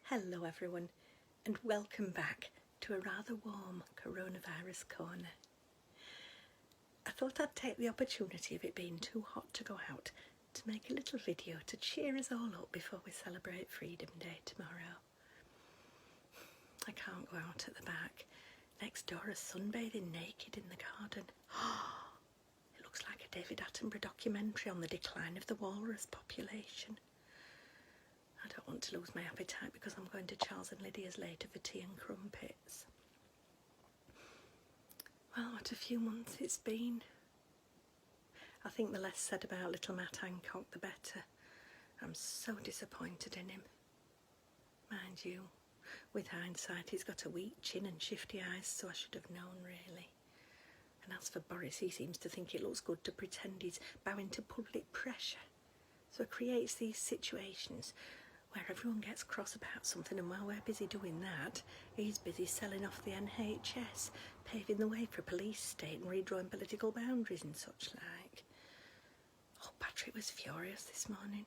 Hello everyone, and welcome back to a rather warm coronavirus corner. I thought I'd take the opportunity of it being too hot to go out to make a little video to cheer us all up before we celebrate Freedom Day tomorrow. I can't go out at the back. Next door is sunbathing naked in the garden. It looks like a David Attenborough documentary on the decline of the walrus population. I don't want to lose my appetite because I'm going to Charles and Lydia's later for tea and crumpets. Well, what a few months it's been. I think the less said about little Matt Hancock, the better. I'm so disappointed in him. Mind you, with hindsight, he's got a weak chin and shifty eyes, so I should have known, really. And as for Boris, he seems to think it looks good to pretend he's bowing to public pressure. So it creates these situations where everyone gets cross about something, and while we're busy doing that, he's busy selling off the NHS, paving the way for a police state and redrawing political boundaries and such like. Oh, Patrick was furious this morning.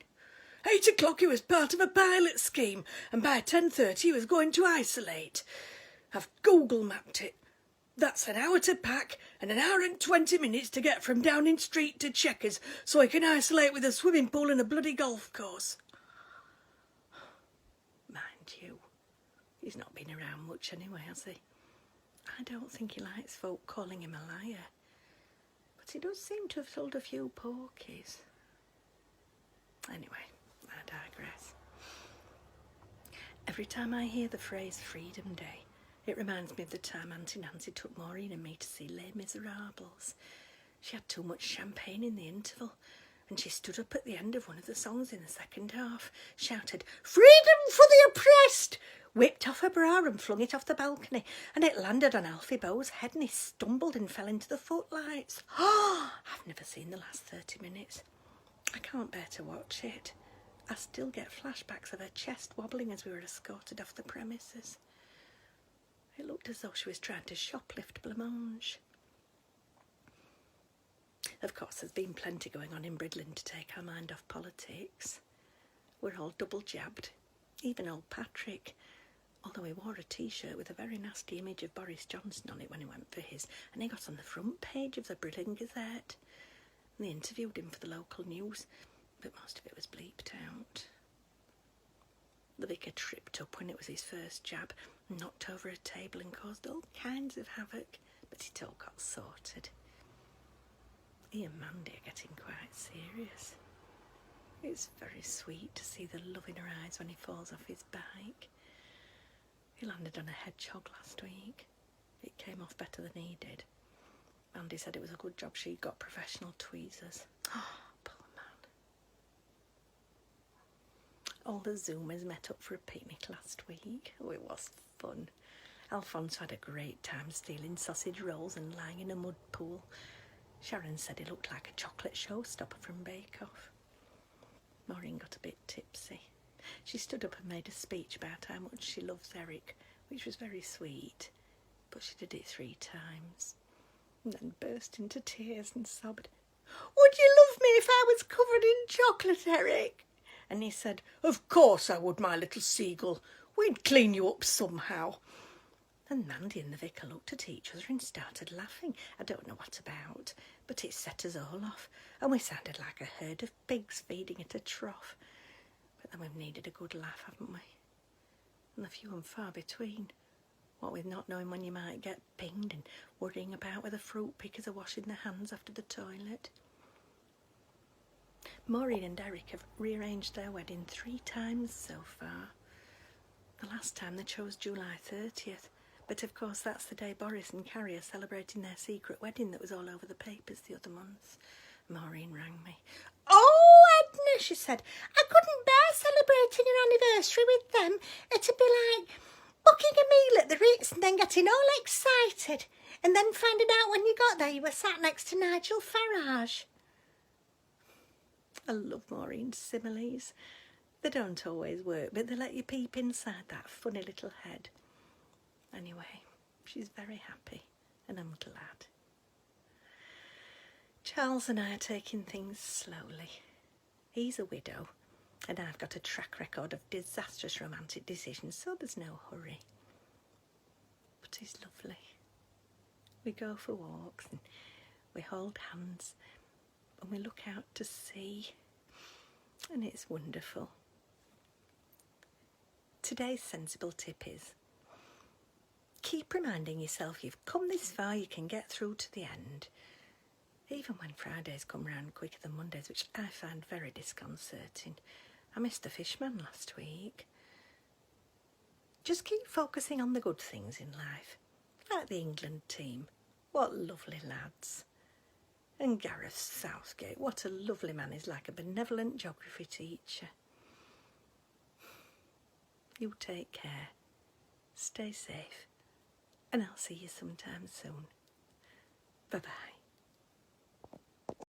8 o'clock he was part of a pilot scheme, and by 10:30 he was going to isolate. I've Google mapped it. That's an hour to pack and an hour and 20 minutes to get from Downing Street to Chequers, so he can isolate with a swimming pool and a bloody golf course. Mind you, he's not been around much anyway, has he? I don't think he likes folk calling him a liar. But he does seem to have told a few porkies. Anyway, I digress. Every time I hear the phrase Freedom Day, it reminds me of the time Auntie Nancy took Maureen and me to see Les Miserables. She had too much champagne in the interval, and she stood up at the end of one of the songs in the second half, shouted, "Freedom for the oppressed!" whipped off her bra and flung it off the balcony, and it landed on Alfie Bowe's head and he stumbled and fell into the footlights. I've never seen the last 30 minutes. I can't bear to watch it. I still get flashbacks of her chest wobbling as we were escorted off the premises. It looked as though she was trying to shoplift blancmange. Of course, there's been plenty going on in Bridlin to take our mind off politics. We're all double jabbed, even old Patrick, although he wore a t-shirt with a very nasty image of Boris Johnson on it when he went for his, and he got on the front page of the Bridlin Gazette. And they interviewed him for the local news, but most of it was bleeped out. The vicar tripped up when it was his first jab, knocked over a table and caused all kinds of havoc, but it all got sorted. He and Mandy are getting quite serious. It's very sweet to see the love in her eyes when he falls off his bike. He landed on a hedgehog last week. It came off better than he did. Mandy said it was a good job she got professional tweezers. Oh, poor man. All the Zoomers met up for a picnic last week. Oh, it was fun. Alfonso had a great time stealing sausage rolls and lying in a mud pool. Sharon said he looked like a chocolate showstopper from Bake Off. Maureen got a bit tipsy. She stood up and made a speech about how much she loves Eric, which was very sweet, but she did it 3 times, and then burst into tears and sobbed, "Would you love me if I was covered in chocolate, Eric?" And he said, "Of course I would, my little seagull. We'd clean you up somehow." And Mandy and the vicar looked at each other and started laughing. I don't know what about, but it set us all off, and we sounded like a herd of pigs feeding at a trough. But then we've needed a good laugh, haven't we? And the few and far between. What with not knowing when you might get pinged and worrying about whether fruit pickers are washing their hands after the toilet. Maureen and Eric have rearranged their wedding 3 times so far. The last time they chose July 30th. But of course that's the day Boris and Carrie are celebrating their secret wedding that was all over the papers the other month. Maureen rang me. "Oh, Edna," she said, "I couldn't bear celebrating your anniversary with them. It'd be like booking a meal at the Ritz and then getting all excited and then finding out when you got there you were sat next to Nigel Farage." I love Maureen's similes. They don't always work, but they let you peep inside that funny little head. Anyway, she's very happy, and I'm glad. Charles and I are taking things slowly. He's a widow, And I've got a track record of disastrous romantic decisions, so there's no hurry. But he's lovely. We go for walks and we hold hands and we look out to sea, and it's wonderful. Today's sensible tip is, keep reminding yourself you've come this far, you can get through to the end. Even when Fridays come round quicker than Mondays, which I find very disconcerting. I missed the fishman last week. Just keep focusing on the good things in life. Like the England team. What lovely lads. And Gareth Southgate, what a lovely man. He's like a benevolent geography teacher. You take care. Stay safe. And I'll see you sometime soon. Bye-bye.